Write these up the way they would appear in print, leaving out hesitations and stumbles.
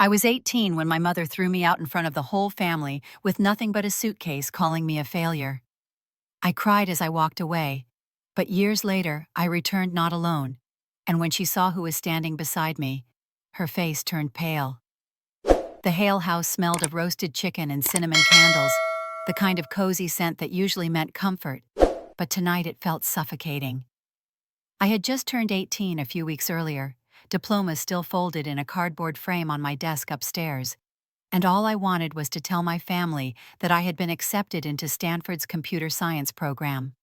I was 18 when my mother threw me out in front of the whole family with nothing but a suitcase, calling me a failure. I cried as I walked away, but years later I returned not alone, and when she saw who was standing beside me, her face turned pale. The Hale house smelled of roasted chicken and cinnamon candles, the kind of cozy scent that usually meant comfort, but tonight it felt suffocating. I had just turned 18 a few weeks earlier, diplomas still folded in a cardboard frame on my desk upstairs, and all I wanted was to tell my family that I had been accepted into Stanford's computer science program.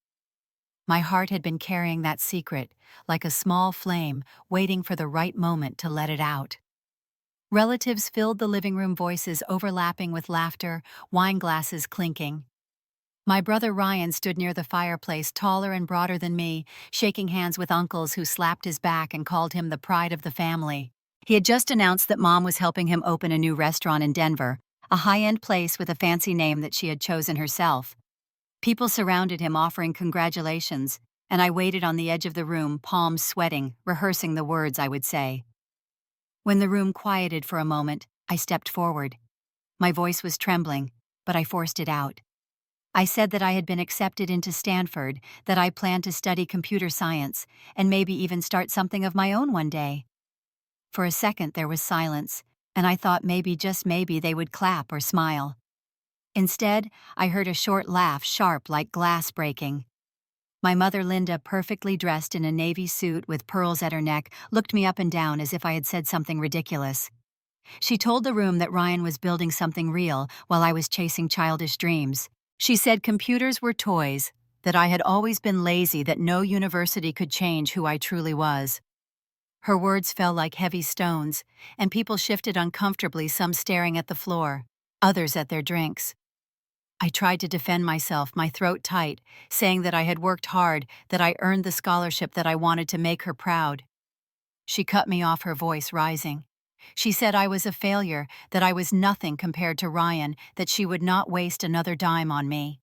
My heart had been carrying that secret, like a small flame, waiting for the right moment to let it out. Relatives filled the living room, voices overlapping with laughter, wine glasses clinking. My brother Ryan stood near the fireplace, taller and broader than me, shaking hands with uncles who slapped his back and called him the pride of the family. He had just announced that Mom was helping him open a new restaurant in Denver, a high-end place with a fancy name that she had chosen herself. People surrounded him, offering congratulations, and I waited on the edge of the room, palms sweating, rehearsing the words I would say. When the room quieted for a moment, I stepped forward. My voice was trembling, but I forced it out. I said that I had been accepted into Stanford, that I planned to study computer science, and maybe even start something of my own one day. For a second there was silence, and I thought maybe, just maybe, they would clap or smile. Instead, I heard a short laugh, sharp like glass breaking. My mother Linda, perfectly dressed in a navy suit with pearls at her neck, looked me up and down as if I had said something ridiculous. She told the room that Ryan was building something real while I was chasing childish dreams. She said computers were toys, that I had always been lazy, that no university could change who I truly was. Her words fell like heavy stones, and people shifted uncomfortably, some staring at the floor, others at their drinks. I tried to defend myself, my throat tight, saying that I had worked hard, that I earned the scholarship, that I wanted to make her proud. She cut me off, her voice rising. She said I was a failure, that I was nothing compared to Ryan, that she would not waste another dime on me.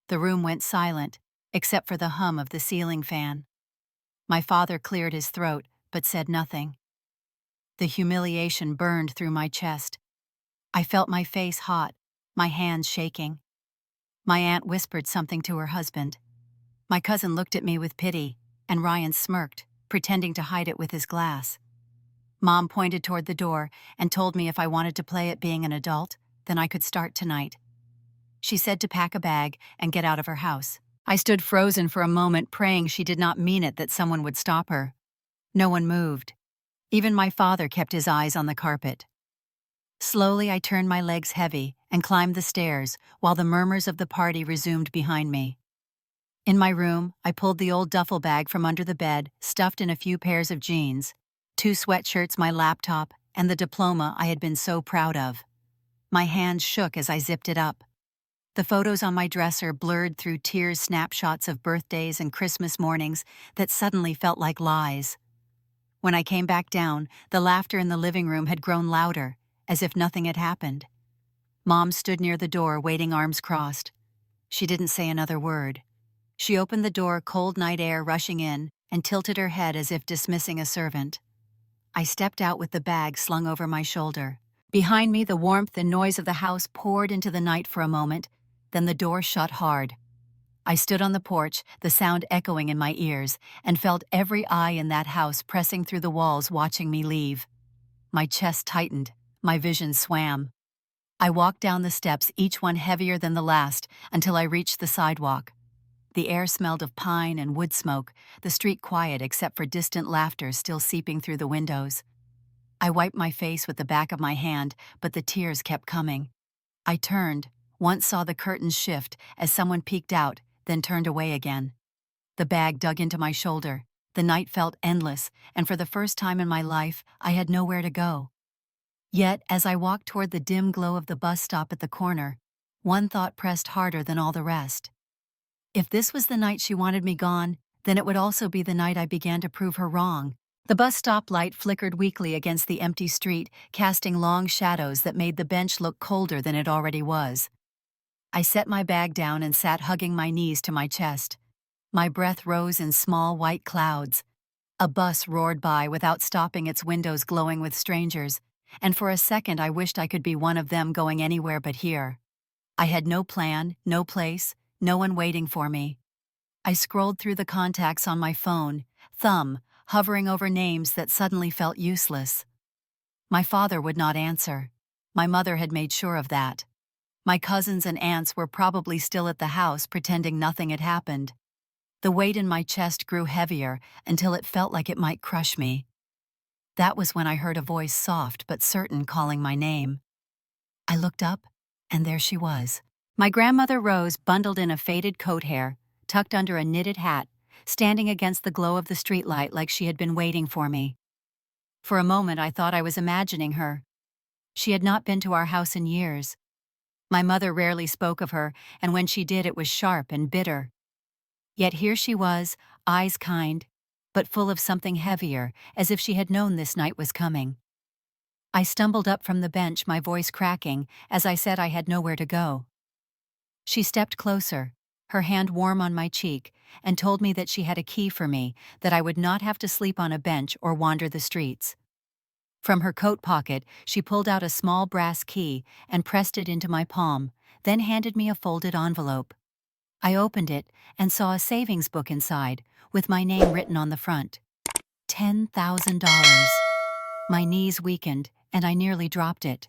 The room went silent, except for the hum of the ceiling fan. My father cleared his throat, but said nothing. The humiliation burned through my chest. I felt my face hot, my hands shaking. My aunt whispered something to her husband. My cousin looked at me with pity, and Ryan smirked, pretending to hide it with his glass. Mom pointed toward the door and told me if I wanted to play at being an adult, then I could start tonight. She said to pack a bag and get out of her house. I stood frozen for a moment, praying she did not mean it, that someone would stop her. No one moved. Even my father kept his eyes on the carpet. Slowly I turned my legs heavy and climbed the stairs while the murmurs of the party resumed behind me. In my room, I pulled the old duffel bag from under the bed, stuffed in a few pairs of jeans, 2 sweatshirts, my laptop, and the diploma I had been so proud of. My hands shook as I zipped it up. The photos on my dresser blurred through tears, snapshots of birthdays and Christmas mornings that suddenly felt like lies. When I came back down, the laughter in the living room had grown louder, as if nothing had happened. Mom stood near the door, waiting, arms crossed. She didn't say another word. She opened the door, cold night air rushing in, and tilted her head as if dismissing a servant. I stepped out with the bag slung over my shoulder. Behind me, the warmth and noise of the house poured into the night for a moment, then the door shut hard. I stood on the porch, the sound echoing in my ears, and felt every eye in that house pressing through the walls, watching me leave. My chest tightened, my vision swam. I walked down the steps, each one heavier than the last, until I reached the sidewalk. The air smelled of pine and wood smoke, the street quiet except for distant laughter still seeping through the windows. I wiped my face with the back of my hand, but the tears kept coming. I turned, once saw the curtains shift as someone peeked out, then turned away again. The bag dug into my shoulder. The night felt endless, and for the first time in my life, I had nowhere to go. Yet, as I walked toward the dim glow of the bus stop at the corner, one thought pressed harder than all the rest. If this was the night she wanted me gone, then it would also be the night I began to prove her wrong. The bus stop light flickered weakly against the empty street, casting long shadows that made the bench look colder than it already was. I set my bag down and sat, hugging my knees to my chest. My breath rose in small white clouds. A bus roared by without stopping, its windows glowing with strangers, and for a second I wished I could be one of them going anywhere but here. I had no plan, no place, no one waiting for me. I scrolled through the contacts on my phone, thumb hovering over names that suddenly felt useless. My father would not answer. My mother had made sure of that. My cousins and aunts were probably still at the house pretending nothing had happened. The weight in my chest grew heavier until it felt like it might crush me. That was when I heard a voice, soft but certain, calling my name. I looked up, and there she was. My grandmother Rose, bundled in a faded coat hair, tucked under a knitted hat, standing against the glow of the streetlight like she had been waiting for me. For a moment I thought I was imagining her. She had not been to our house in years. My mother rarely spoke of her, and when she did it was sharp and bitter. Yet here she was, eyes kind, but full of something heavier, as if she had known this night was coming. I stumbled up from the bench, my voice cracking, as I said I had nowhere to go. She stepped closer, her hand warm on my cheek, and told me that she had a key for me, that I would not have to sleep on a bench or wander the streets. From her coat pocket, she pulled out a small brass key and pressed it into my palm, then handed me a folded envelope. I opened it and saw a savings book inside, with my name written on the front. $10,000. My knees weakened, and I nearly dropped it.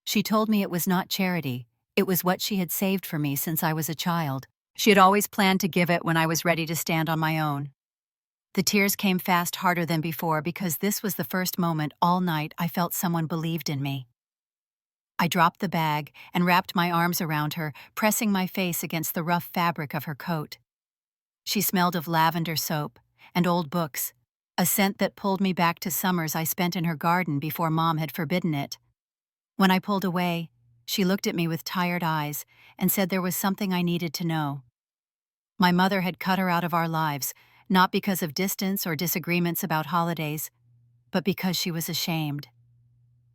She told me it was not charity. It was what she had saved for me since I was a child. She had always planned to give it when I was ready to stand on my own. The tears came fast, harder than before, because this was the first moment all night I felt someone believed in me. I dropped the bag and wrapped my arms around her, pressing my face against the rough fabric of her coat. She smelled of lavender soap and old books, a scent that pulled me back to summers I spent in her garden before Mom had forbidden it. When I pulled away, she looked at me with tired eyes and said there was something I needed to know. My mother had cut her out of our lives, not because of distance or disagreements about holidays, but because she was ashamed.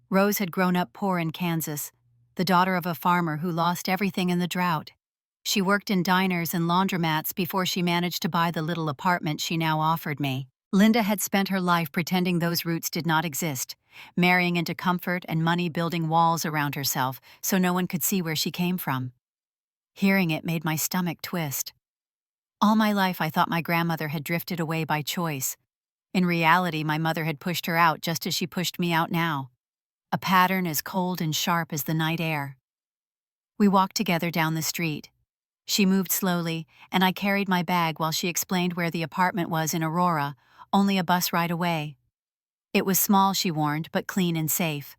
Rose had grown up poor in Kansas, the daughter of a farmer who lost everything in the drought. She worked in diners and laundromats before she managed to buy the little apartment she now offered me. Linda had spent her life pretending those roots did not exist, marrying into comfort and money, building walls around herself so no one could see where she came from. Hearing it made my stomach twist. All my life I thought my grandmother had drifted away by choice. In reality, my mother had pushed her out just as she pushed me out now. A pattern as cold and sharp as the night air. We walked together down the street. She moved slowly, and I carried my bag while she explained where the apartment was in Aurora, only a bus ride away. It was small, she warned, but clean and safe.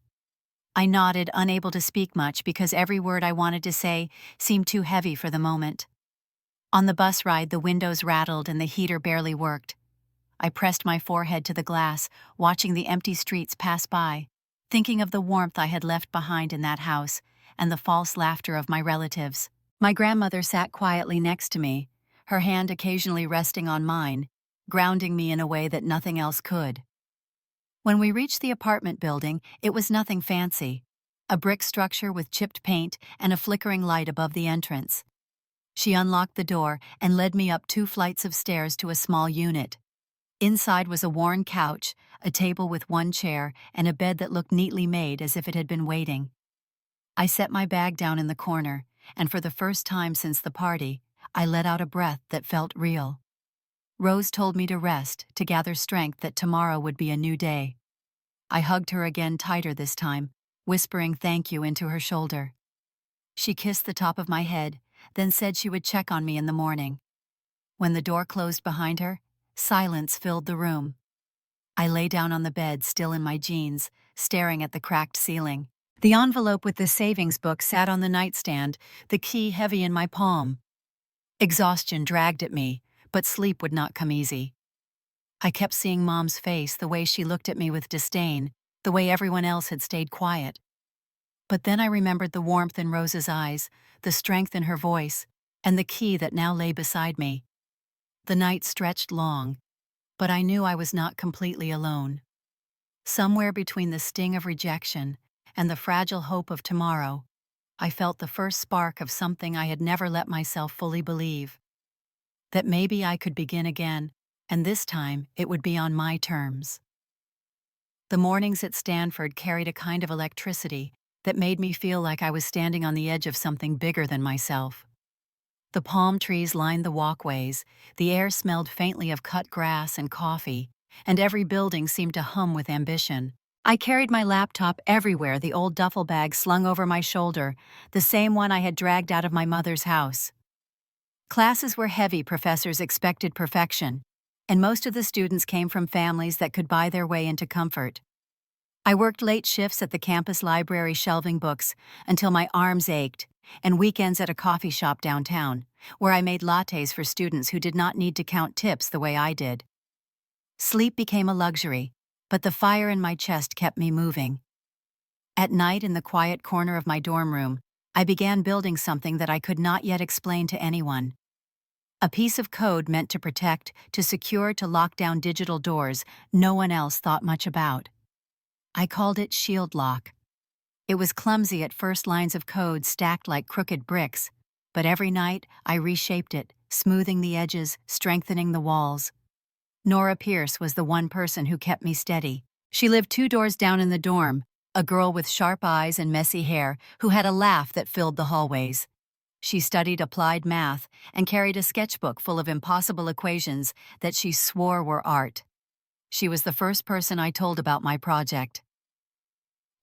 I nodded, unable to speak much because every word I wanted to say seemed too heavy for the moment. On the bus ride, the windows rattled and the heater barely worked. I pressed my forehead to the glass, watching the empty streets pass by, thinking of the warmth I had left behind in that house and the false laughter of my relatives. My grandmother sat quietly next to me, her hand occasionally resting on mine, grounding me in a way that nothing else could. When we reached the apartment building, it was nothing fancy. A brick structure with chipped paint and a flickering light above the entrance. She unlocked the door and led me up 2 flights of stairs to a small unit. Inside was a worn couch, a table with 1 chair, and a bed that looked neatly made as if it had been waiting. I set my bag down in the corner, and for the first time since the party, I let out a breath that felt real. Rose told me to rest, to gather strength that tomorrow would be a new day. I hugged her again, tighter this time, whispering thank you into her shoulder. She kissed the top of my head, then said she would check on me in the morning. When the door closed behind her, silence filled the room. I lay down on the bed, still in my jeans, staring at the cracked ceiling. The envelope with the savings book sat on the nightstand, the key heavy in my palm. Exhaustion dragged at me, but sleep would not come easy. I kept seeing Mom's face, the way she looked at me with disdain, the way everyone else had stayed quiet. But then I remembered the warmth in Rose's eyes, the strength in her voice, and the key that now lay beside me. The night stretched long, but I knew I was not completely alone. Somewhere between the sting of rejection and the fragile hope of tomorrow, I felt the first spark of something I had never let myself fully believe. That maybe I could begin again, and this time it would be on my terms. The mornings at Stanford carried a kind of electricity that made me feel like I was standing on the edge of something bigger than myself. The palm trees lined the walkways, the air smelled faintly of cut grass and coffee, and every building seemed to hum with ambition. I carried my laptop everywhere, the old duffel bag slung over my shoulder, the same one I had dragged out of my mother's house. Classes were heavy, professors expected perfection, and most of the students came from families that could buy their way into comfort. I worked late shifts at the campus library shelving books until my arms ached, and weekends at a coffee shop downtown, where I made lattes for students who did not need to count tips the way I did. Sleep became a luxury, but the fire in my chest kept me moving. At night, in the quiet corner of my dorm room, I began building something that I could not yet explain to anyone. A piece of code meant to protect, to secure, to lock down digital doors no one else thought much about. I called it Shield Lock. It was clumsy at first, lines of code stacked like crooked bricks, but every night I reshaped it, smoothing the edges, strengthening the walls. Nora Pierce was the one person who kept me steady. She lived 2 doors down in the dorm, a girl with sharp eyes and messy hair who had a laugh that filled the hallways. She studied applied math and carried a sketchbook full of impossible equations that she swore were art. She was the first person I told about my project.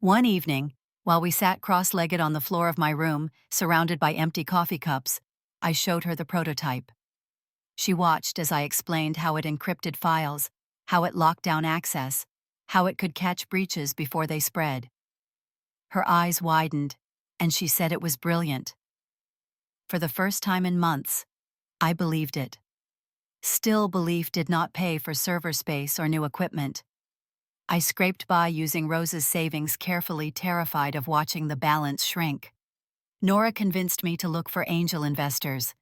One evening, while we sat cross-legged on the floor of my room, surrounded by empty coffee cups, I showed her the prototype. She watched as I explained how it encrypted files, how it locked down access, how it could catch breaches before they spread. Her eyes widened, and she said it was brilliant. For the first time in months, I believed it. Still, belief did not pay for server space or new equipment. I scraped by using Rose's savings carefully, terrified of watching the balance shrink. Nora convinced me to look for angel investors.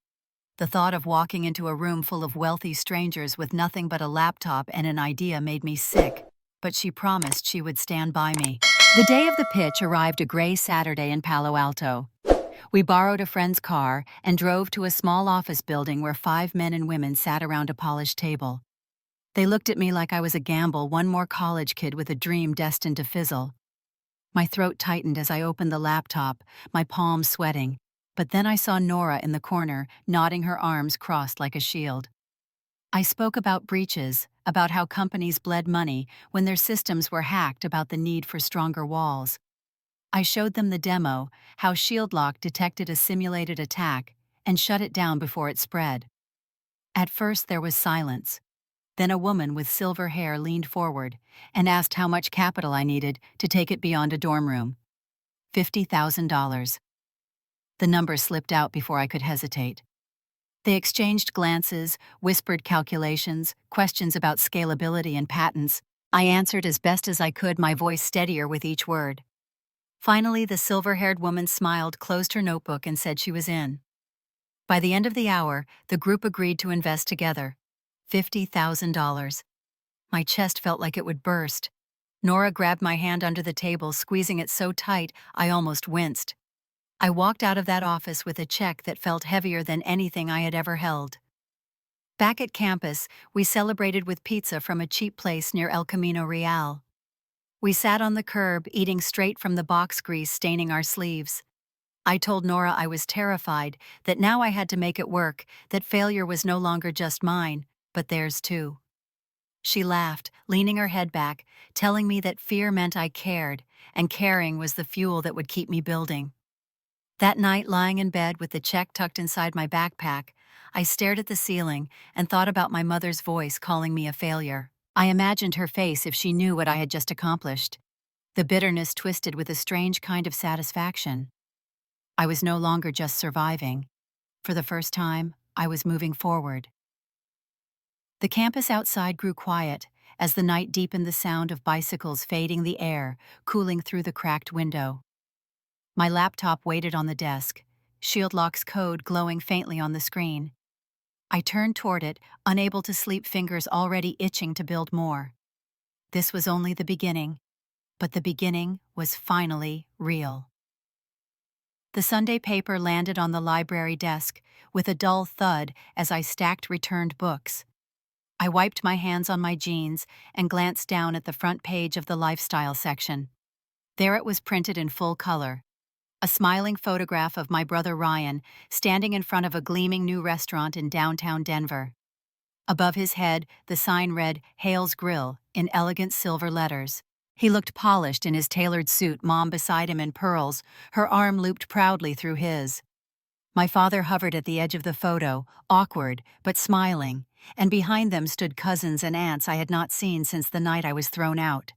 The thought of walking into a room full of wealthy strangers with nothing but a laptop and an idea made me sick, but she promised she would stand by me. The day of the pitch arrived, a gray Saturday in Palo Alto. We borrowed a friend's car and drove to a small office building where 5 men and women sat around a polished table. They looked at me like I was a gamble, one more college kid with a dream destined to fizzle. My throat tightened as I opened the laptop, my palms sweating, but then I saw Nora in the corner, nodding, her arms crossed like a shield. I spoke about breaches, about how companies bled money when their systems were hacked, about the need for stronger walls. I showed them the demo, how ShieldLock detected a simulated attack and shut it down before it spread. At first there was silence. Then a woman with silver hair leaned forward and asked how much capital I needed to take it beyond a dorm room. $50,000. The number slipped out before I could hesitate. They exchanged glances, whispered calculations, questions about scalability and patents. I answered as best as I could, my voice steadier with each word. Finally, the silver-haired woman smiled, closed her notebook, and said she was in. By the end of the hour, the group agreed to invest together. $50,000. My chest felt like it would burst. Nora grabbed my hand under the table, squeezing it so tight I almost winced. I walked out of that office with a check that felt heavier than anything I had ever held. Back at campus, we celebrated with pizza from a cheap place near El Camino Real. We sat on the curb, eating straight from the box grease staining our sleeves. I told Nora I was terrified, that now I had to make it work, that failure was no longer just mine, but theirs too. She laughed, leaning her head back, telling me that fear meant I cared, and caring was the fuel that would keep me building. That night, lying in bed with the check tucked inside my backpack, I stared at the ceiling and thought about my mother's voice calling me a failure. I imagined her face if she knew what I had just accomplished. The bitterness twisted with a strange kind of satisfaction. I was no longer just surviving. For the first time, I was moving forward. The campus outside grew quiet as the night deepened, the sound of bicycles fading the air, cooling through the cracked window. My laptop waited on the desk, ShieldLock's code glowing faintly on the screen. I turned toward it, unable to sleep, fingers already itching to build more. This was only the beginning, but the beginning was finally real. The Sunday paper landed on the library desk with a dull thud as I stacked returned books. I wiped my hands on my jeans and glanced down at the front page of the lifestyle section. There it was printed in full color. A smiling photograph of my brother Ryan standing in front of a gleaming new restaurant in downtown Denver. Above his head, the sign read, "Hale's Grill," in elegant silver letters. He looked polished in his tailored suit, Mom beside him in pearls, her arm looped proudly through his. My father hovered at the edge of the photo, awkward, but smiling, and behind them stood cousins and aunts I had not seen since the night I was thrown out.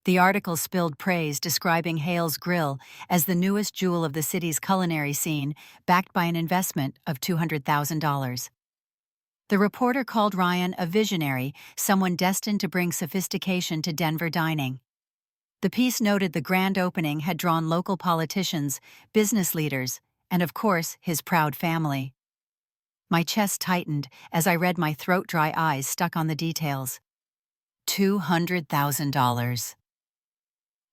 The article spilled praise describing Hale's Grill as the newest jewel of the city's culinary scene, backed by an investment of $200,000. The reporter called Ryan a visionary, someone destined to bring sophistication to Denver dining. The piece noted the grand opening had drawn local politicians, business leaders, and of course, his proud family. My chest tightened as I read, my throat-dry eyes stuck on the details. $200,000.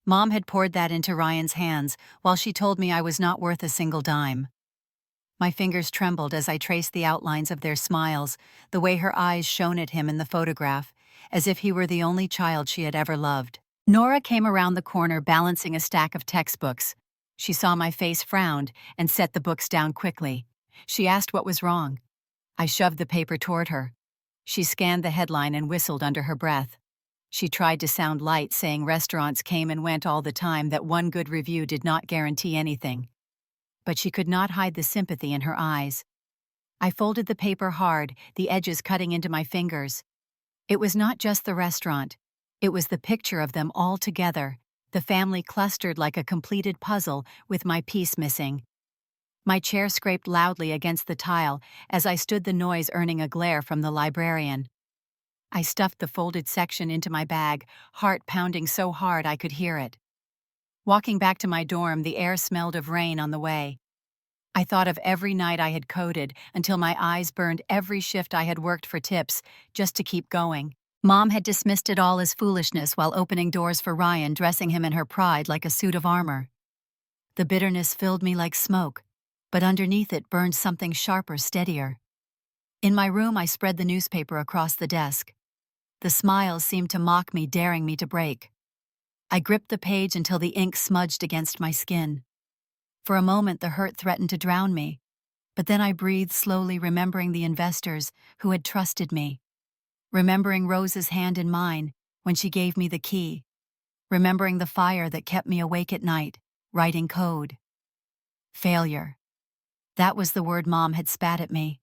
Mom had poured that into Ryan's hands while she told me I was not worth a single dime. My fingers trembled as I traced the outlines of their smiles, the way her eyes shone at him in the photograph, as if he were the only child she had ever loved. Nora came around the corner balancing a stack of textbooks. She saw my face, frowned, and set the books down quickly. She asked what was wrong. I shoved the paper toward her. She scanned the headline and whistled under her breath. She tried to sound light, saying restaurants came and went all the time, that one good review did not guarantee anything. But she could not hide the sympathy in her eyes. I folded the paper hard, the edges cutting into my fingers. It was not just the restaurant. It was the picture of them all together, the family clustered like a completed puzzle with my piece missing. My chair scraped loudly against the tile as I stood, the noise earning a glare from the librarian. I stuffed the folded section into my bag, heart pounding so hard I could hear it. Walking back to my dorm, the air smelled of rain on the way. I thought of every night I had coded until my eyes burned, every shift I had worked for tips, just to keep going. Mom had dismissed it all as foolishness while opening doors for Ryan, dressing him in her pride like a suit of armor. The bitterness filled me like smoke, but underneath it burned something sharper, steadier. In my room, I spread the newspaper across the desk. The smiles seemed to mock me, daring me to break. I gripped the page until the ink smudged against my skin. For a moment, the hurt threatened to drown me, but then I breathed slowly, remembering the investors who had trusted me. Remembering Rose's hand in mine when she gave me the key. Remembering the fire that kept me awake at night, writing code. Failure. That was the word Mom had spat at me.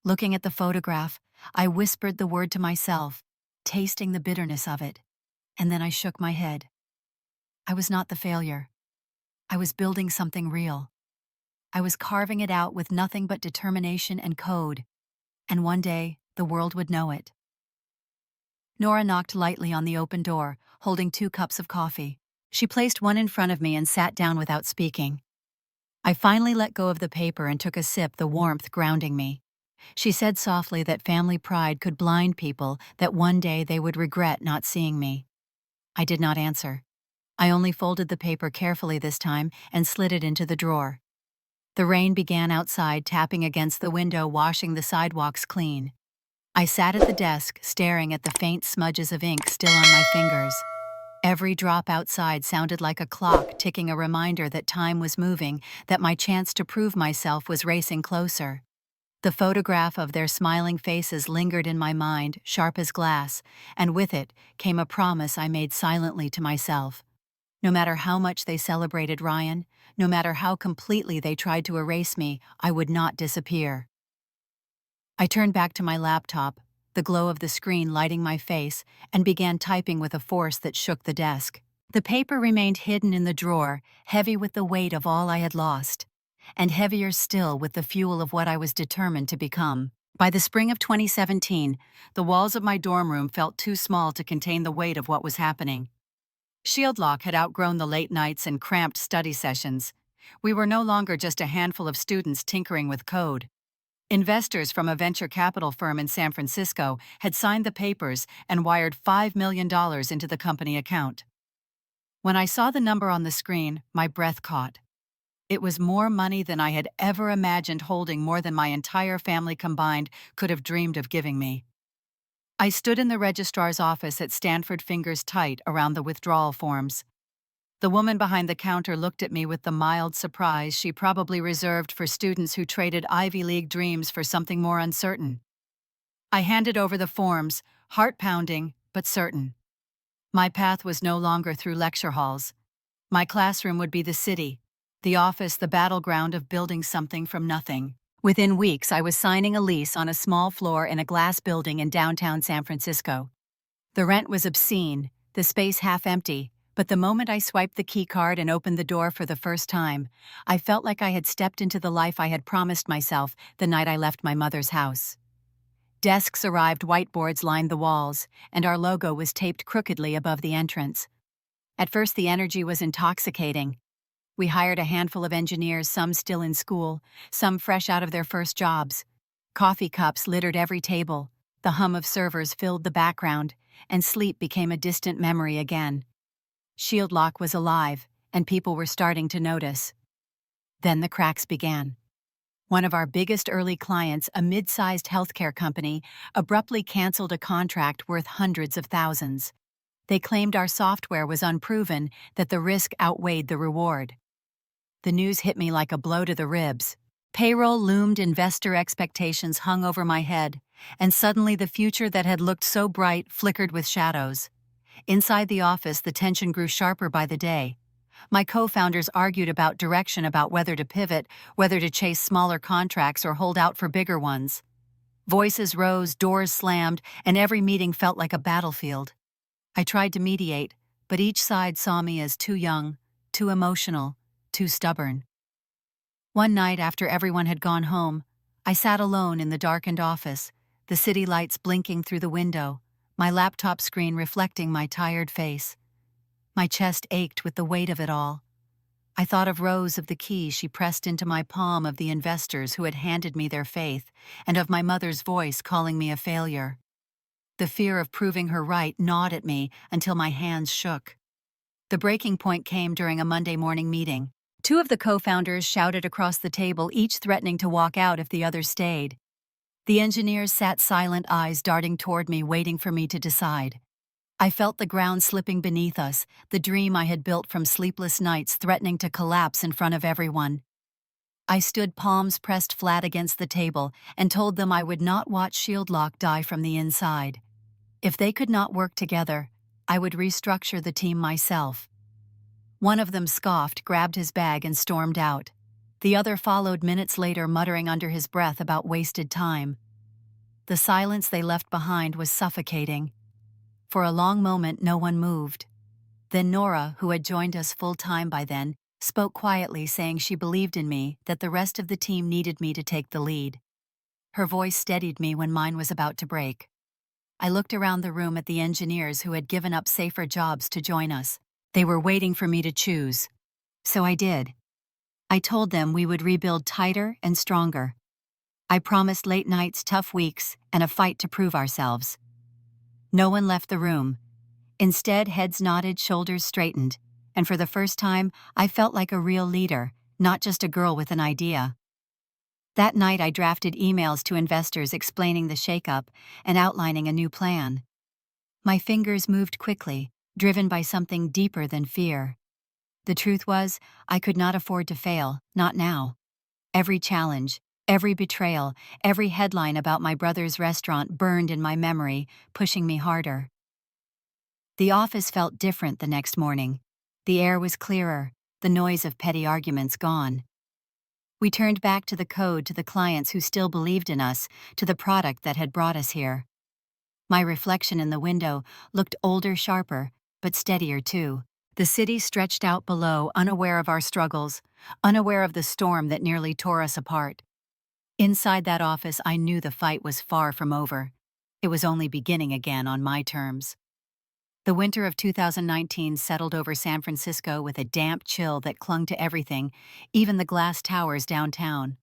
Looking at the photograph, I whispered the word to myself, tasting the bitterness of it, and then I shook my head. I was not the failure. I was building something real. I was carving it out with nothing but determination and code, and one day the world would know it. Nora knocked lightly on the open door, holding 2 cups of coffee. She placed one in front of me and sat down without speaking. I finally let go of the paper and took a sip, the warmth grounding me. She said softly that family pride could blind people, that one day they would regret not seeing me. I did not answer. I only folded the paper carefully this time and slid it into the drawer. The rain began outside, tapping against the window, washing the sidewalks clean. I sat at the desk, staring at the faint smudges of ink still on my fingers. Every drop outside sounded like a clock ticking, a reminder that time was moving, that my chance to prove myself was racing closer. The photograph of their smiling faces lingered in my mind, sharp as glass, and with it came a promise I made silently to myself. No matter how much they celebrated Ryan, no matter how completely they tried to erase me, I would not disappear. I turned back to my laptop, the glow of the screen lighting my face, and began typing with a force that shook the desk. The paper remained hidden in the drawer, heavy with the weight of all I had lost, and heavier still with the fuel of what I was determined to become. By the spring of 2017, the walls of my dorm room felt too small to contain the weight of what was happening. Shieldlock had outgrown the late nights and cramped study sessions. We were no longer just a handful of students tinkering with code. Investors from a venture capital firm in San Francisco had signed the papers and wired $5 million into the company account. When I saw the number on the screen, my breath caught. It was more money than I had ever imagined holding, more than my entire family combined could have dreamed of giving me. I stood in the registrar's office at Stanford, fingers tight around the withdrawal forms. The woman behind the counter looked at me with the mild surprise she probably reserved for students who traded Ivy League dreams for something more uncertain. I handed over the forms, heart-pounding, but certain. My path was no longer through lecture halls. My classroom would be the city, the office the battleground of building something from nothing. Within weeks, I was signing a lease on a small floor in a glass building in downtown San Francisco. The rent was obscene, the space half empty, but the moment I swiped the key card and opened the door for the first time, I felt like I had stepped into the life I had promised myself the night I left my mother's house. Desks arrived, whiteboards lined the walls, and our logo was taped crookedly above the entrance. At first, the energy was intoxicating. We hired a handful of engineers, some still in school, some fresh out of their first jobs. Coffee cups littered every table, the hum of servers filled the background, and sleep became a distant memory again. Shield Lock was alive, and people were starting to notice. Then the cracks began. One of our biggest early clients, a mid-sized healthcare company, abruptly canceled a contract worth hundreds of thousands. They claimed our software was unproven, that the risk outweighed the reward. The news hit me like a blow to the ribs. Payroll loomed, investor expectations hung over my head, and suddenly the future that had looked so bright flickered with shadows. Inside the office, the tension grew sharper by the day. My co-founders argued about direction, about whether to pivot, whether to chase smaller contracts or hold out for bigger ones. Voices rose, doors slammed, and every meeting felt like a battlefield. I tried to mediate, but each side saw me as too young, too emotional, too stubborn. One night after everyone had gone home, I sat alone in the darkened office, the city lights blinking through the window, my laptop screen reflecting my tired face. My chest ached with the weight of it all. I thought of Rose, of the key she pressed into my palm, of the investors who had handed me their faith, and of my mother's voice calling me a failure. The fear of proving her right gnawed at me until my hands shook. The breaking point came during a Monday morning meeting. Two of the co-founders shouted across the table, each threatening to walk out if the other stayed. The engineers sat silent, eyes darting toward me, waiting for me to decide. I felt the ground slipping beneath us, the dream I had built from sleepless nights threatening to collapse in front of everyone. I stood, palms pressed flat against the table, and told them I would not watch Shield Lock die from the inside. If they could not work together, I would restructure the team myself. One of them scoffed, grabbed his bag, and stormed out. The other followed minutes later, muttering under his breath about wasted time. The silence they left behind was suffocating. For a long moment, no one moved. Then Nora, who had joined us full-time by then, spoke quietly, saying she believed in me, that the rest of the team needed me to take the lead. Her voice steadied me when mine was about to break. I looked around the room at the engineers who had given up safer jobs to join us. They were waiting for me to choose. So I did. I told them we would rebuild tighter and stronger. I promised late nights, tough weeks, and a fight to prove ourselves. No one left the room. Instead, heads nodded, shoulders straightened, and for the first time, I felt like a real leader, not just a girl with an idea. That night, I drafted emails to investors explaining the shakeup and outlining a new plan. My fingers moved quickly, driven by something deeper than fear. The truth was, I could not afford to fail, not now. Every challenge, every betrayal, every headline about my brother's restaurant burned in my memory, pushing me harder. The office felt different the next morning. The air was clearer, the noise of petty arguments gone. We turned back to the code, to the clients who still believed in us, to the product that had brought us here. My reflection in the window looked older, sharper, but steadier too. The city stretched out below, unaware of our struggles, unaware of the storm that nearly tore us apart. Inside that office, I knew the fight was far from over. It was only beginning again on my terms. The winter of 2019 settled over San Francisco with a damp chill that clung to everything, even the glass towers downtown.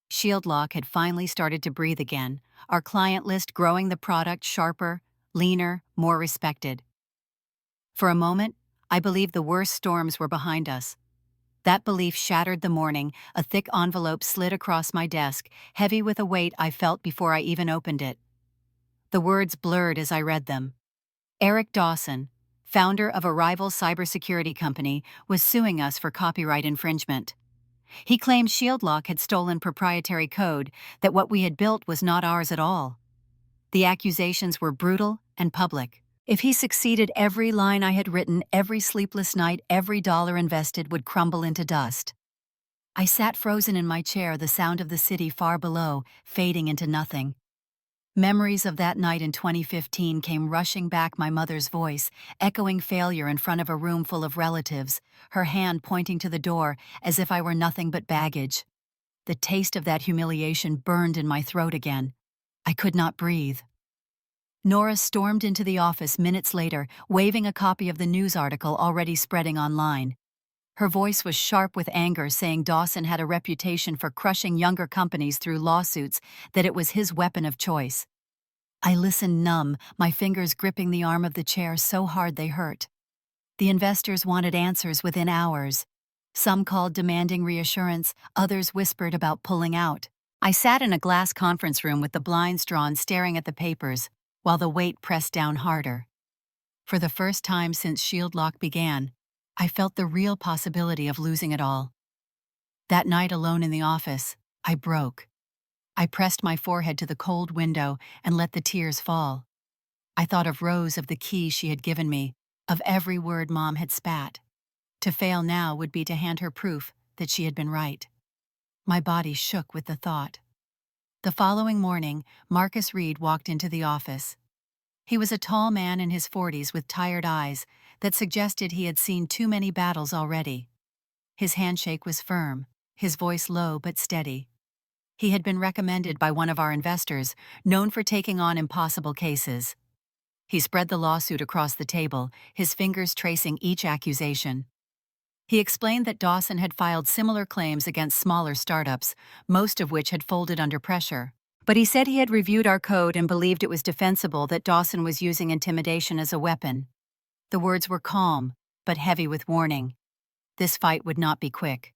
Shield Lock had finally started to breathe again, our client list growing, the product sharper, leaner, more respected. For a moment, I believed the worst storms were behind us. That belief shattered the morning. A thick envelope slid across my desk, heavy with a weight I felt before I even opened it. The words blurred as I read them. Eric Dawson, founder of a rival cybersecurity company, was suing us for copyright infringement. He claimed ShieldLock had stolen proprietary code, that what we had built was not ours at all. The accusations were brutal and public. If he succeeded, every line I had written, every sleepless night, every dollar invested would crumble into dust. I sat frozen in my chair, the sound of the city far below, fading into nothing. Memories of that night in 2015 came rushing back, my mother's voice, echoing failure in front of a room full of relatives, her hand pointing to the door as if I were nothing but baggage. The taste of that humiliation burned in my throat again. I could not breathe. Nora stormed into the office minutes later, waving a copy of the news article already spreading online. Her voice was sharp with anger, saying Dawson had a reputation for crushing younger companies through lawsuits, that it was his weapon of choice. I listened numb, my fingers gripping the arm of the chair so hard they hurt. The investors wanted answers within hours. Some called demanding reassurance, others whispered about pulling out. I sat in a glass conference room with the blinds drawn, staring at the papers, while the weight pressed down harder. For the first time since ShieldLock began, I felt the real possibility of losing it all. That night alone in the office, I broke. I pressed my forehead to the cold window and let the tears fall. I thought of Rose, of the key she had given me, of every word Mom had spat. To fail now would be to hand her proof that she had been right. My body shook with the thought. The following morning, Marcus Reed walked into the office. He was a tall man in his 40s with tired eyes that suggested he had seen too many battles already. His handshake was firm, his voice low but steady. He had been recommended by one of our investors, known for taking on impossible cases. He spread the lawsuit across the table, his fingers tracing each accusation. He explained that Dawson had filed similar claims against smaller startups, most of which had folded under pressure. But he said he had reviewed our code and believed it was defensible, that Dawson was using intimidation as a weapon. The words were calm, but heavy with warning. This fight would not be quick.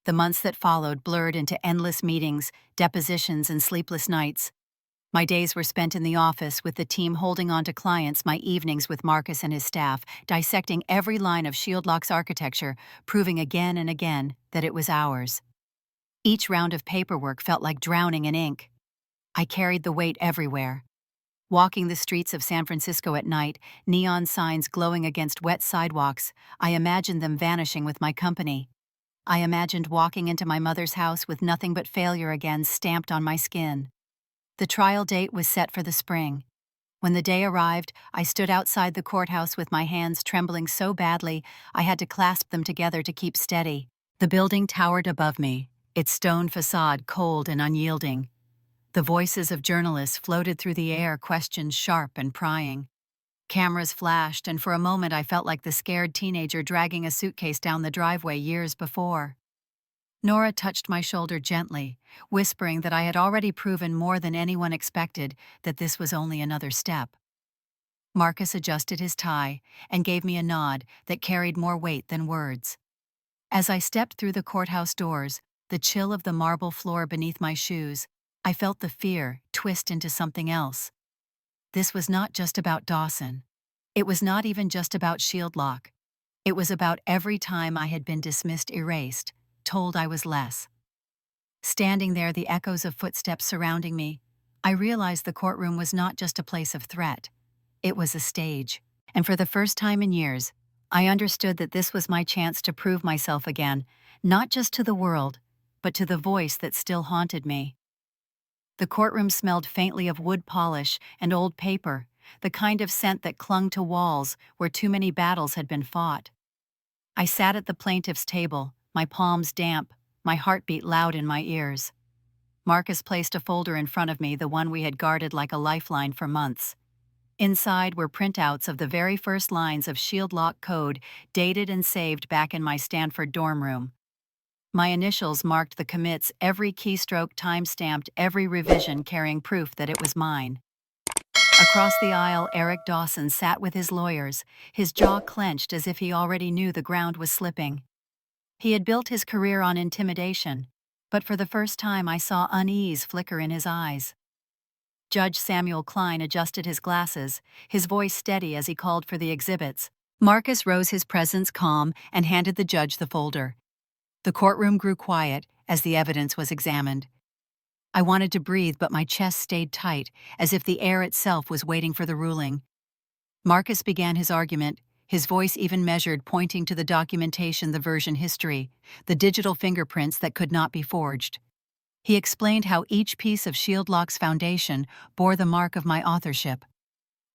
The months that followed blurred into endless meetings, depositions, and sleepless nights. My days were spent in the office with the team holding on to clients, my evenings with Marcus and his staff, dissecting every line of ShieldLock's architecture, proving again and again that it was ours. Each round of paperwork felt like drowning in ink. I carried the weight everywhere. Walking the streets of San Francisco at night, neon signs glowing against wet sidewalks, I imagined them vanishing with my company. I imagined walking into my mother's house with nothing but failure again stamped on my skin. The trial date was set for the spring. When the day arrived, I stood outside the courthouse with my hands trembling so badly I had to clasp them together to keep steady. The building towered above me, its stone facade cold and unyielding. The voices of journalists floated through the air, questions sharp and prying. Cameras flashed, and for a moment I felt like the scared teenager dragging a suitcase down the driveway years before. Nora touched my shoulder gently, whispering that I had already proven more than anyone expected, that this was only another step. Marcus adjusted his tie and gave me a nod that carried more weight than words. As I stepped through the courthouse doors, the chill of the marble floor beneath my shoes, I felt the fear twist into something else. This was not just about Dawson. It was not even just about ShieldLock. It was about every time I had been dismissed, erased, told I was less. Standing there, the echoes of footsteps surrounding me, I realized the courtroom was not just a place of threat. It was a stage. And for the first time in years, I understood that this was my chance to prove myself again, not just to the world, but to the voice that still haunted me. The courtroom smelled faintly of wood polish and old paper, the kind of scent that clung to walls where too many battles had been fought. I sat at the plaintiff's table, my palms damp, my heartbeat loud in my ears. Marcus placed a folder in front of me, the one we had guarded like a lifeline for months. Inside were printouts of the very first lines of ShieldLock code, dated and saved back in my Stanford dorm room. My initials marked the commits, every keystroke time-stamped, every revision carrying proof that it was mine. Across the aisle, Eric Dawson sat with his lawyers, his jaw clenched as if he already knew the ground was slipping. He had built his career on intimidation, but for the first time I saw unease flicker in his eyes. Judge Samuel Klein adjusted his glasses, his voice steady as he called for the exhibits. Marcus rose his presence calm and handed the judge the folder. The courtroom grew quiet as the evidence was examined. I wanted to breathe, but my chest stayed tight, as if the air itself was waiting for the ruling. Marcus began his argument, his voice even measured, pointing to the documentation, the version history, the digital fingerprints that could not be forged. He explained how each piece of Shieldlock's foundation bore the mark of my authorship.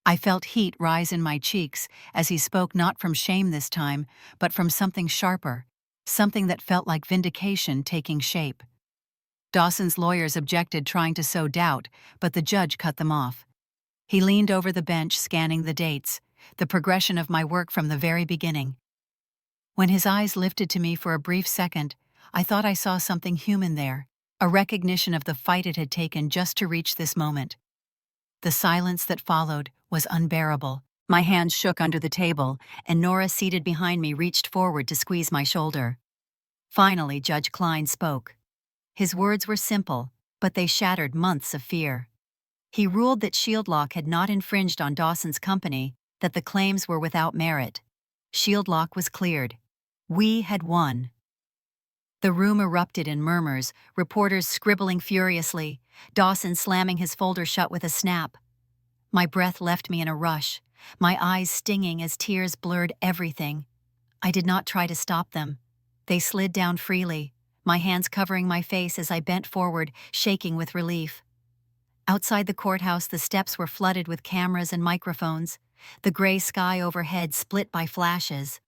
I felt heat rise in my cheeks as he spoke, not from shame this time, but from something sharper, something that felt like vindication taking shape. Dawson's lawyers objected, trying to sow doubt, but the judge cut them off. He leaned over the bench, scanning the dates, the progression of my work from the very beginning. When his eyes lifted to me for a brief second, I thought I saw something human there, a recognition of the fight it had taken just to reach this moment. The silence that followed was unbearable. My hands shook under the table, and Nora, seated behind me, reached forward to squeeze my shoulder. Finally, Judge Klein spoke. His words were simple, but they shattered months of fear. He ruled that Shieldlock had not infringed on Dawson's company, that the claims were without merit. Shieldlock was cleared. We had won. The room erupted in murmurs, reporters scribbling furiously, Dawson slamming his folder shut with a snap. My breath left me in a rush, my eyes stinging as tears blurred everything. I did not try to stop them. They slid down freely, my hands covering my face as I bent forward, shaking with relief. Outside the courthouse, the steps were flooded with cameras and microphones, the gray sky overhead split by flashes.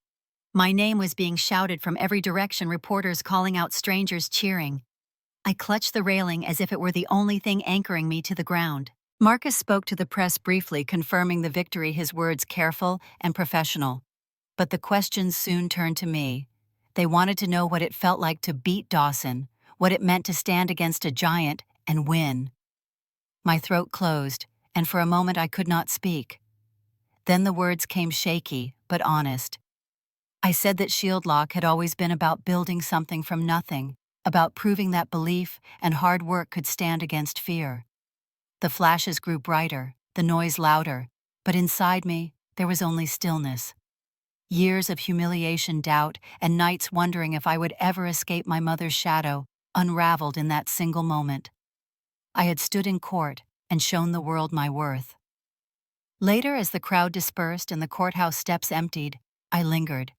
My name was being shouted from every direction, reporters calling out, strangers cheering. I clutched the railing as if it were the only thing anchoring me to the ground. Marcus spoke to the press briefly, confirming the victory, his words careful and professional. But the questions soon turned to me. They wanted to know what it felt like to beat Dawson, what it meant to stand against a giant and win. My throat closed, and for a moment I could not speak. Then the words came, shaky but honest. I said that Shieldlock had always been about building something from nothing, about proving that belief and hard work could stand against fear. The flashes grew brighter, the noise louder, but inside me there was only stillness. Years of humiliation, doubt, and nights wondering if I would ever escape my mother's shadow unraveled in that single moment. I had stood in court and shown the world my worth. Later, as the crowd dispersed and the courthouse steps emptied, I lingered.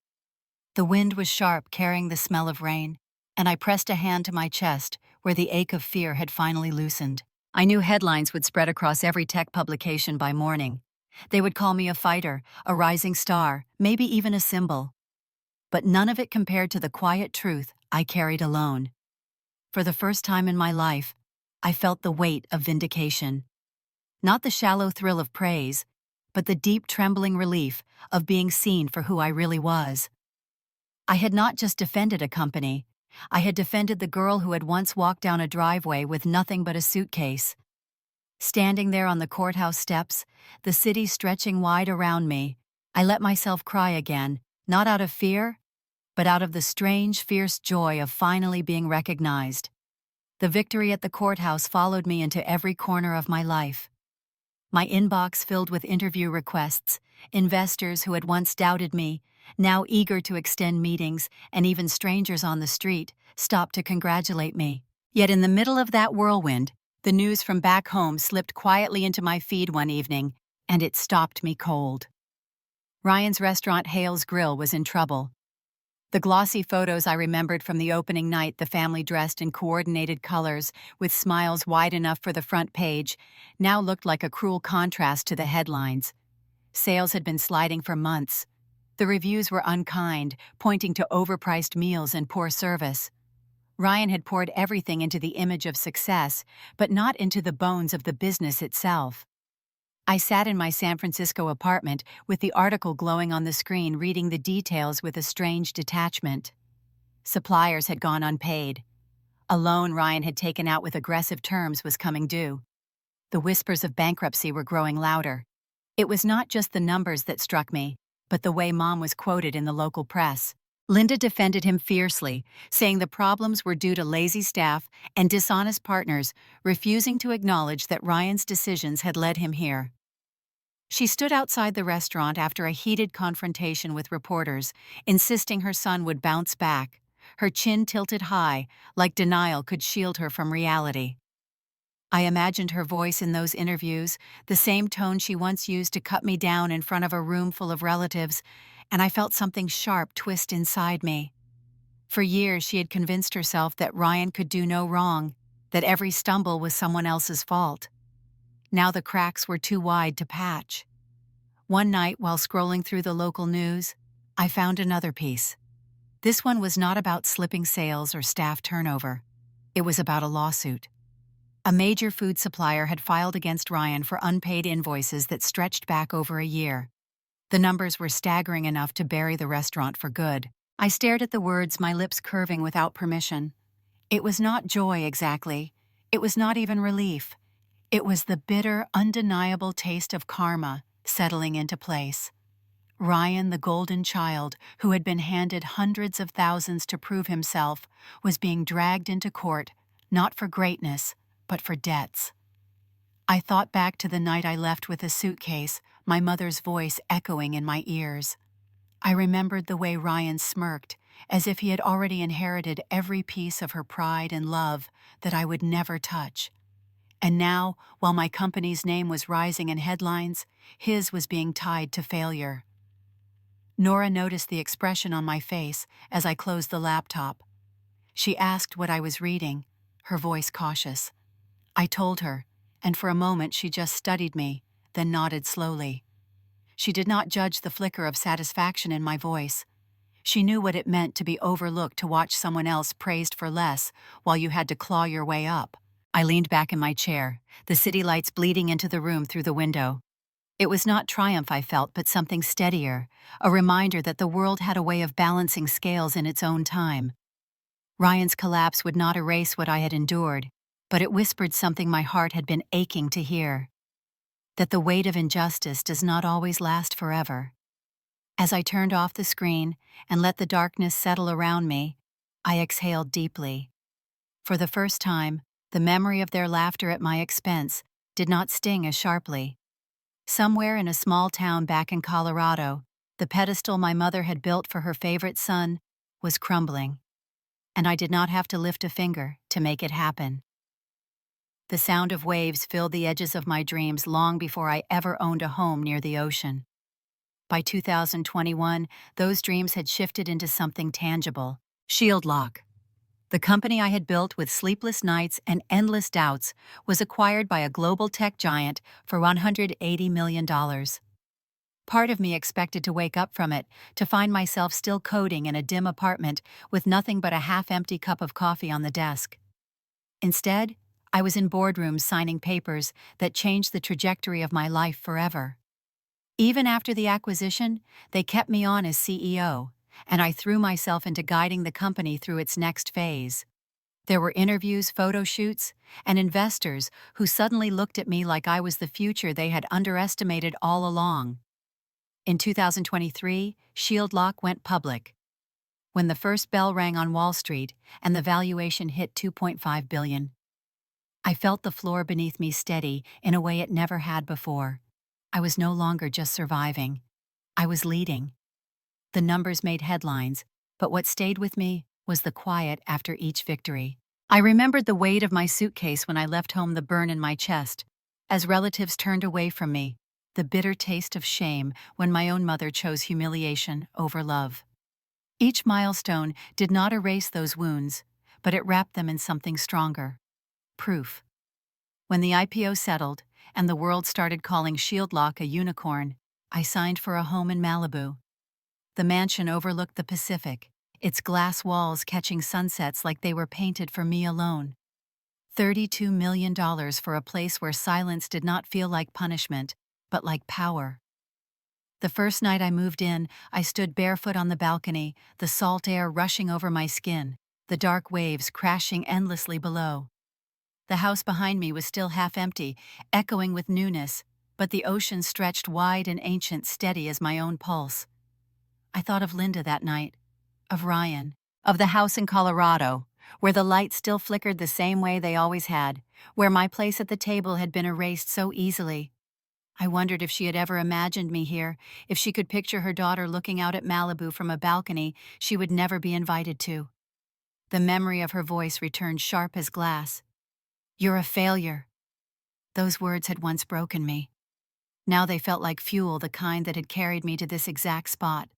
The wind was sharp, carrying the smell of rain, and I pressed a hand to my chest where the ache of fear had finally loosened. I knew headlines would spread across every tech publication by morning. They would call me a fighter, a rising star, maybe even a symbol. But none of it compared to the quiet truth I carried alone. For the first time in my life, I felt the weight of vindication. Not the shallow thrill of praise, but the deep trembling relief of being seen for who I really was. I had not just defended a company, I had defended the girl who had once walked down a driveway with nothing but a suitcase. Standing there on the courthouse steps, the city stretching wide around me, I let myself cry again, not out of fear, but out of the strange, fierce joy of finally being recognized. The victory at the courthouse followed me into every corner of my life. My inbox filled with interview requests, investors who had once doubted me, now eager to extend meetings, and even strangers on the street stopped to congratulate me. Yet in the middle of that whirlwind, the news from back home slipped quietly into my feed one evening, and it stopped me cold. Ryan's restaurant, Hale's Grill, was in trouble. The glossy photos I remembered from the opening night, the family dressed in coordinated colors with smiles wide enough for the front page, now looked like a cruel contrast to the headlines. Sales had been sliding for months. The reviews were unkind, pointing to overpriced meals and poor service. Ryan had poured everything into the image of success, but not into the bones of the business itself. I sat in my San Francisco apartment with the article glowing on the screen, reading the details with a strange detachment. Suppliers had gone unpaid. A loan Ryan had taken out with aggressive terms was coming due. The whispers of bankruptcy were growing louder. It was not just the numbers that struck me, but the way Mom was quoted in the local press. Linda defended him fiercely, saying the problems were due to lazy staff and dishonest partners refusing to acknowledge that Ryan's decisions had led him here. She stood outside the restaurant after a heated confrontation with reporters, insisting her son would bounce back, her chin tilted high, like denial could shield her from reality. I imagined her voice in those interviews, the same tone she once used to cut me down in front of a room full of relatives, and I felt something sharp twist inside me. For years she had convinced herself that Ryan could do no wrong, that every stumble was someone else's fault. Now the cracks were too wide to patch. One night, while scrolling through the local news, I found another piece. This one was not about slipping sales or staff turnover. It was about a lawsuit. A major food supplier had filed against Ryan for unpaid invoices that stretched back over a year. The numbers were staggering enough to bury the restaurant for good. I stared at the words, my lips curving without permission. It was not joy exactly. It was not even relief. It was the bitter, undeniable taste of karma settling into place. Ryan, the golden child, who had been handed hundreds of thousands to prove himself, was being dragged into court, not for greatness, but for debts. I thought back to the night I left with a suitcase, my mother's voice echoing in my ears. I remembered the way Ryan smirked, as if he had already inherited every piece of her pride and love that I would never touch. And now, while my company's name was rising in headlines, his was being tied to failure. Nora noticed the expression on my face as I closed the laptop. She asked what I was reading, her voice cautious. I told her, and for a moment she just studied me, then nodded slowly. She did not judge the flicker of satisfaction in my voice. She knew what it meant to be overlooked, to watch someone else praised for less while you had to claw your way up. I leaned back in my chair, the city lights bleeding into the room through the window. It was not triumph I felt, but something steadier, a reminder that the world had a way of balancing scales in its own time. Ryan's collapse would not erase what I had endured, but it whispered something my heart had been aching to hear: that the weight of injustice does not always last forever. As I turned off the screen and let the darkness settle around me, I exhaled deeply. For the first time, the memory of their laughter at my expense did not sting as sharply. Somewhere in a small town back in Colorado, the pedestal my mother had built for her favorite son was crumbling, and I did not have to lift a finger to make it happen. The sound of waves filled the edges of my dreams long before I ever owned a home near the ocean. By 2021, those dreams had shifted into something tangible: Shield Lock. The company I had built with sleepless nights and endless doubts was acquired by a global tech giant for $180 million. Part of me expected to wake up from it, to find myself still coding in a dim apartment with nothing but a half-empty cup of coffee on the desk. Instead, I was in boardrooms signing papers that changed the trajectory of my life forever. Even after the acquisition, they kept me on as CEO, and I threw myself into guiding the company through its next phase. There were interviews, photo shoots, and investors who suddenly looked at me like I was the future they had underestimated all along. In 2023, Shield Lock went public. When the first bell rang on Wall Street and the valuation hit $2.5 billion, I felt the floor beneath me steady in a way it never had before. I was no longer just surviving. I was leading. The numbers made headlines, but what stayed with me was the quiet after each victory. I remembered the weight of my suitcase when I left home, the burn in my chest, as relatives turned away from me, the bitter taste of shame when my own mother chose humiliation over love. Each milestone did not erase those wounds, but it wrapped them in something stronger: proof. When the IPO settled and the world started calling Shield Lock a unicorn, I signed for a home in Malibu. The mansion overlooked the Pacific, its glass walls catching sunsets like they were painted for me alone. $32 million for a place where silence did not feel like punishment, but like power. The first night I moved in, I stood barefoot on the balcony, the salt air rushing over my skin, the dark waves crashing endlessly below. The house behind me was still half empty, echoing with newness, but the ocean stretched wide and ancient, steady as my own pulse. I thought of Linda that night. of Ryan, of the house in Colorado, where the lights still flickered the same way they always had, where my place at the table had been erased so easily. I wondered if she had ever imagined me here, if she could picture her daughter looking out at Malibu from a balcony she would never be invited to. The memory of her voice returned sharp as glass. "You're a failure." Those words had once broken me. Now they felt like fuel, the kind that had carried me to this exact spot.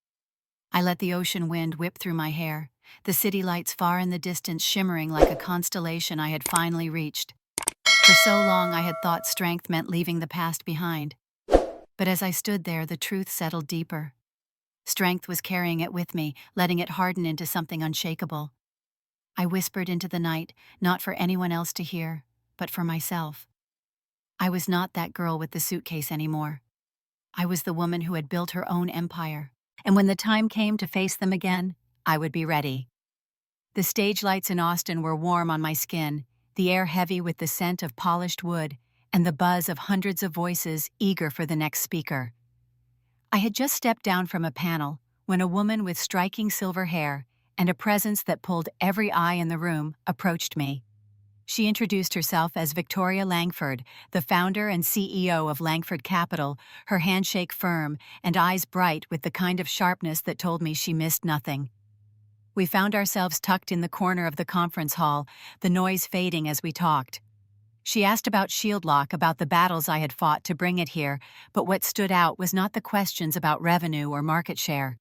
I let the ocean wind whip through my hair, the city lights far in the distance shimmering like a constellation I had finally reached. For so long I had thought strength meant leaving the past behind. But as I stood there, the truth settled deeper. Strength was carrying it with me, letting it harden into something unshakable. I whispered into the night, not for anyone else to hear, but for myself. I was not that girl with the suitcase anymore. I was the woman who had built her own empire. And when the time came to face them again, I would be ready. The stage lights in Austin were warm on my skin, the air heavy with the scent of polished wood, and the buzz of hundreds of voices eager for the next speaker. I had just stepped down from a panel when a woman with striking silver hair and a presence that pulled every eye in the room approached me. She introduced herself as Victoria Langford, the founder and CEO of Langford Capital, her handshake firm and eyes bright with the kind of sharpness that told me she missed nothing. We found ourselves tucked in the corner of the conference hall, the noise fading as we talked. She asked about Shieldlock, about the battles I had fought to bring it here, but what stood out was not the questions about revenue or market share.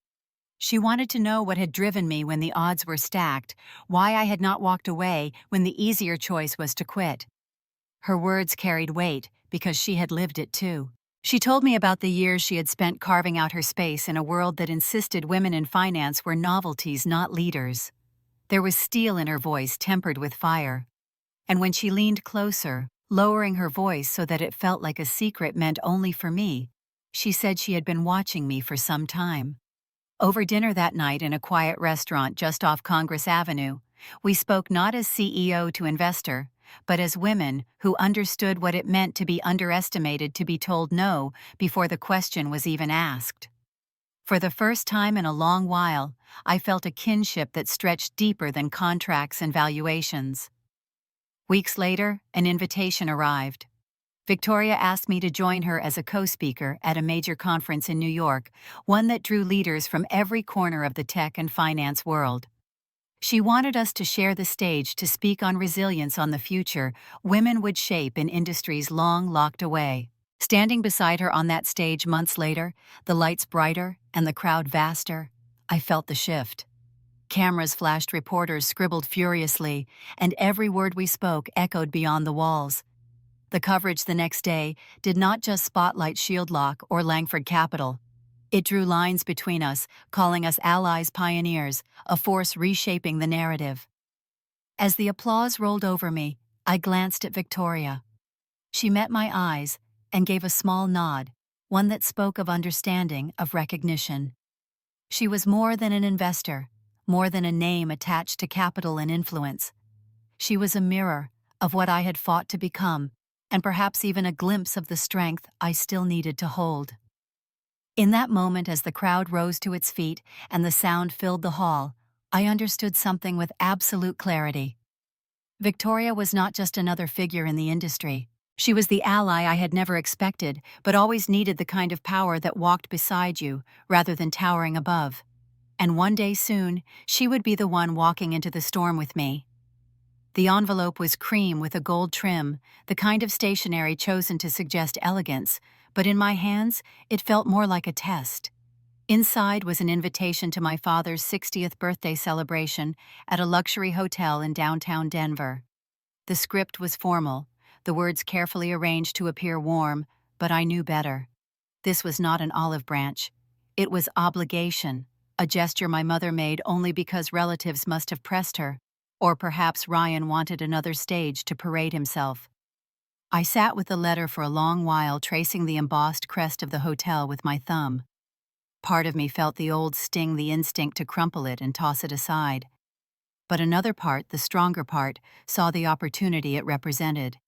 She wanted to know what had driven me when the odds were stacked, why I had not walked away when the easier choice was to quit. Her words carried weight because she had lived it too. She told me about the years she had spent carving out her space in a world that insisted women in finance were novelties, not leaders. There was steel in her voice tempered with fire. And when she leaned closer, lowering her voice so that it felt like a secret meant only for me, she said she had been watching me for some time. Over dinner that night in a quiet restaurant just off Congress Avenue, we spoke not as CEO to investor, but as women who understood what it meant to be underestimated, to be told no before the question was even asked. For the first time in a long while, I felt a kinship that stretched deeper than contracts and valuations. Weeks later, an invitation arrived. Victoria asked me to join her as a co-speaker at a major conference in New York, one that drew leaders from every corner of the tech and finance world. She wanted us to share the stage to speak on resilience, on the future women would shape in industries long locked away. Standing beside her on that stage months later, the lights brighter and the crowd vaster, I felt the shift. Cameras flashed, reporters scribbled furiously, and every word we spoke echoed beyond the walls. The coverage the next day did not just spotlight Shieldlock or Langford Capital. It drew lines between us, calling us allies, pioneers, a force reshaping the narrative. As the applause rolled over me, I glanced at Victoria. She met my eyes and gave a small nod, one that spoke of understanding, of recognition. She was more than an investor, more than a name attached to capital and influence. She was a mirror of what I had fought to become, and perhaps even a glimpse of the strength I still needed to hold. In that moment, as the crowd rose to its feet and the sound filled the hall, I understood something with absolute clarity. Victoria was not just another figure in the industry. She was the ally I had never expected, but always needed, the kind of power that walked beside you rather than towering above. And one day soon, she would be the one walking into the storm with me. The envelope was cream with a gold trim, the kind of stationery chosen to suggest elegance, but in my hands, it felt more like a test. Inside was an invitation to my father's 60th birthday celebration at a luxury hotel in downtown Denver. The script was formal, the words carefully arranged to appear warm, but I knew better. This was not an olive branch. It was obligation, a gesture my mother made only because relatives must have pressed her. Or perhaps Ryan wanted another stage to parade himself. I sat with the letter for a long while, tracing the embossed crest of the hotel with my thumb. Part of me felt the old sting, the instinct to crumple it and toss it aside. But another part, the stronger part, saw the opportunity it represented.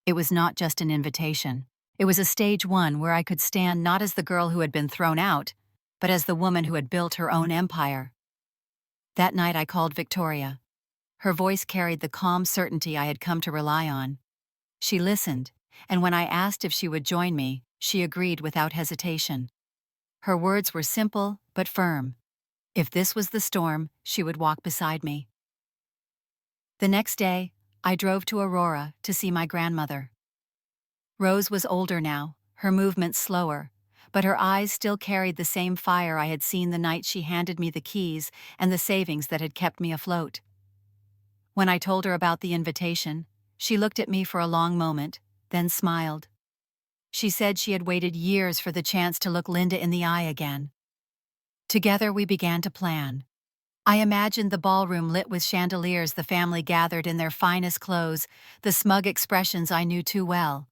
It was not just an invitation. It was a stage one where I could stand not as the girl who had been thrown out, but as the woman who had built her own empire. That night I called Victoria. Her voice carried the calm certainty I had come to rely on. She listened, and when I asked if she would join me, she agreed without hesitation. Her words were simple but firm. If this was the storm, she would walk beside me. The next day, I drove to Aurora to see my grandmother. Rose was older now, her movements slower, but her eyes still carried the same fire I had seen the night she handed me the keys and the savings that had kept me afloat. When I told her about the invitation, she looked at me for a long moment, then smiled. She said she had waited years for the chance to look Linda in the eye again. Together we began to plan. I imagined the ballroom lit with chandeliers, the family gathered in their finest clothes, the smug expressions I knew too well.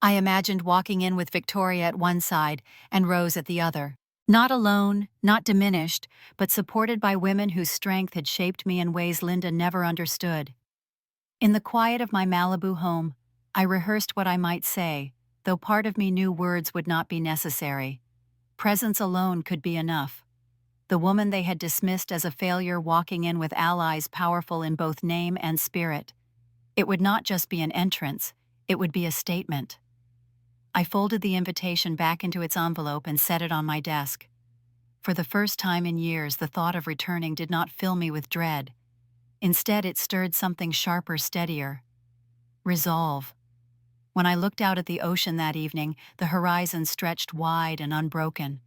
I imagined walking in with Victoria at one side and Rose at the other. Not alone, not diminished, but supported by women whose strength had shaped me in ways Linda never understood. In the quiet of my Malibu home, I rehearsed what I might say, though part of me knew words would not be necessary. Presence alone could be enough. The woman they had dismissed as a failure walking in with allies powerful in both name and spirit. It would not just be an entrance, it would be a statement. I folded the invitation back into its envelope and set it on my desk. For the first time in years, the thought of returning did not fill me with dread. Instead, it stirred something sharper, steadier. Resolve. When I looked out at the ocean that evening, the horizon stretched wide and unbroken.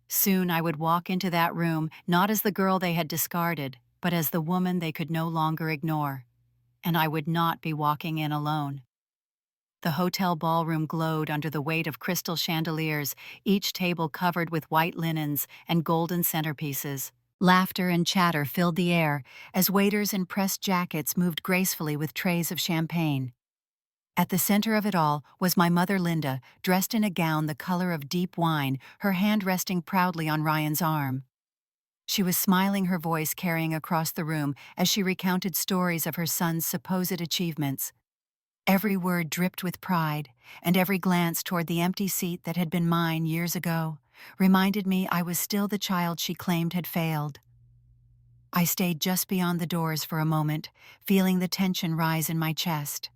Soon I would walk into that room, not as the girl they had discarded, but as the woman they could no longer ignore. And I would not be walking in alone. The hotel ballroom glowed under the weight of crystal chandeliers, each table covered with white linens and golden centerpieces. Laughter and chatter filled the air as waiters in pressed jackets moved gracefully with trays of champagne. At the center of it all was my mother Linda, dressed in a gown the color of deep wine, her hand resting proudly on Ryan's arm. She was smiling, her voice carrying across the room as she recounted stories of her son's supposed achievements. Every word dripped with pride, and every glance toward the empty seat that had been mine years ago reminded me I was still the child she claimed had failed. I stayed just beyond the doors for a moment, feeling the tension rise in my chest.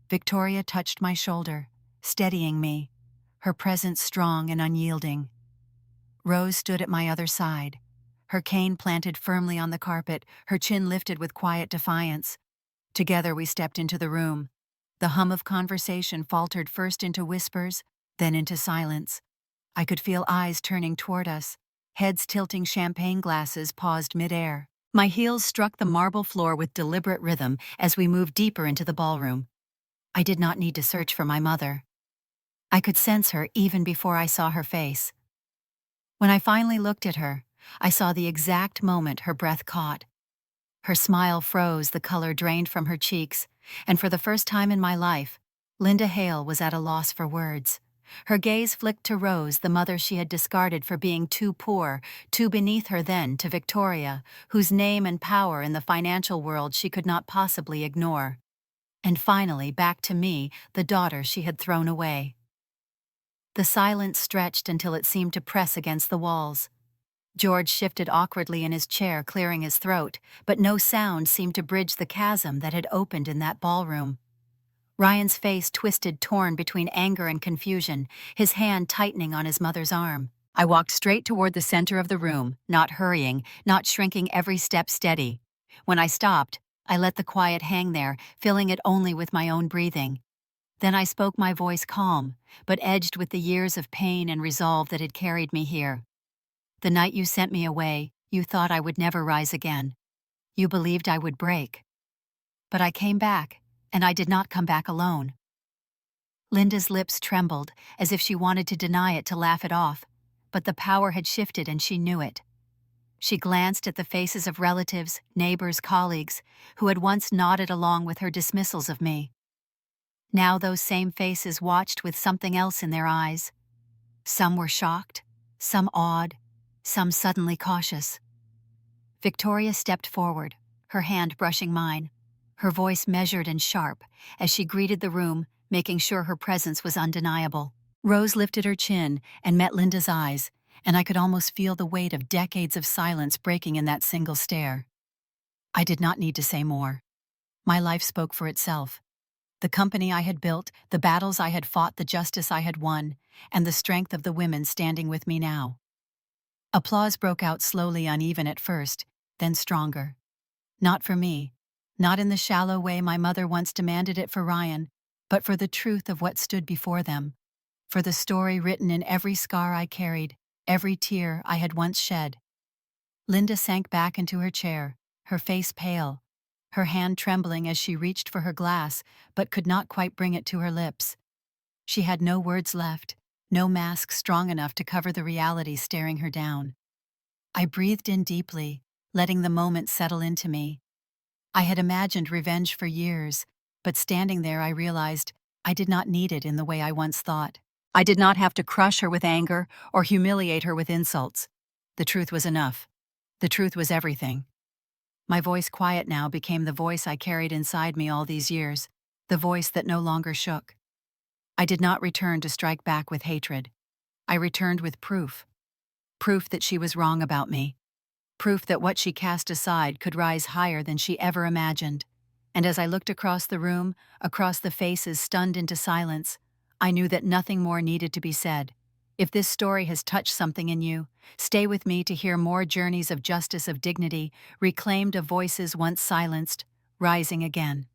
Victoria touched my shoulder, steadying me, her presence strong and unyielding. Rose stood at my other side, her cane planted firmly on the carpet, her chin lifted with quiet defiance. Together we stepped into the room. The hum of conversation faltered first into whispers, then into silence. I could feel eyes turning toward us, heads tilting, champagne glasses paused midair. My heels struck the marble floor with deliberate rhythm as we moved deeper into the ballroom. I did not need to search for my mother. I could sense her even before I saw her face. When I finally looked at her, I saw the exact moment her breath caught. Her smile froze, the color drained from her cheeks, and for the first time in my life, Linda Hale was at a loss for words. Her gaze flicked to Rose, the mother she had discarded for being too poor, too beneath her, then to Victoria, whose name and power in the financial world she could not possibly ignore. And finally, back to me, the daughter she had thrown away. The silence stretched until it seemed to press against the walls. George shifted awkwardly in his chair, clearing his throat, but no sound seemed to bridge the chasm that had opened in that ballroom. Ryan's face twisted, torn between anger and confusion, his hand tightening on his mother's arm. I walked straight toward the center of the room, not hurrying, not shrinking, every step steady. When I stopped, I let the quiet hang there, filling it only with my own breathing. Then I spoke, my voice calm, but edged with the years of pain and resolve that had carried me here. The night you sent me away, you thought I would never rise again. You believed I would break. But I came back, and I did not come back alone. Linda's lips trembled, as if she wanted to deny it, to laugh it off, but the power had shifted and she knew it. She glanced at the faces of relatives, neighbors, colleagues, who had once nodded along with her dismissals of me. Now those same faces watched with something else in their eyes. Some were shocked, some awed, some suddenly cautious. Victoria stepped forward, her hand brushing mine, her voice measured and sharp as she greeted the room, making sure her presence was undeniable. Rose lifted her chin and met Linda's eyes, and I could almost feel the weight of decades of silence breaking in that single stare. I did not need to say more. My life spoke for itself. The company I had built, the battles I had fought, the justice I had won, and the strength of the women standing with me now. Applause broke out slowly, uneven at first, then stronger. Not for me, not in the shallow way my mother once demanded it for Ryan, but for the truth of what stood before them, for the story written in every scar I carried, every tear I had once shed. Linda sank back into her chair, her face pale, her hand trembling as she reached for her glass but could not quite bring it to her lips. She had no words left, no mask strong enough to cover the reality staring her down. I breathed in deeply, letting the moment settle into me. I had imagined revenge for years, but standing there I realized I did not need it in the way I once thought. I did not have to crush her with anger or humiliate her with insults. The truth was enough. The truth was everything. My voice, quiet now, became the voice I carried inside me all these years, the voice that no longer shook. I did not return to strike back with hatred. I returned with proof. Proof that she was wrong about me. Proof that what she cast aside could rise higher than she ever imagined. And as I looked across the room, across the faces stunned into silence, I knew that nothing more needed to be said. If this story has touched something in you, stay with me to hear more journeys of justice, of dignity, reclaimed, of voices once silenced, rising again.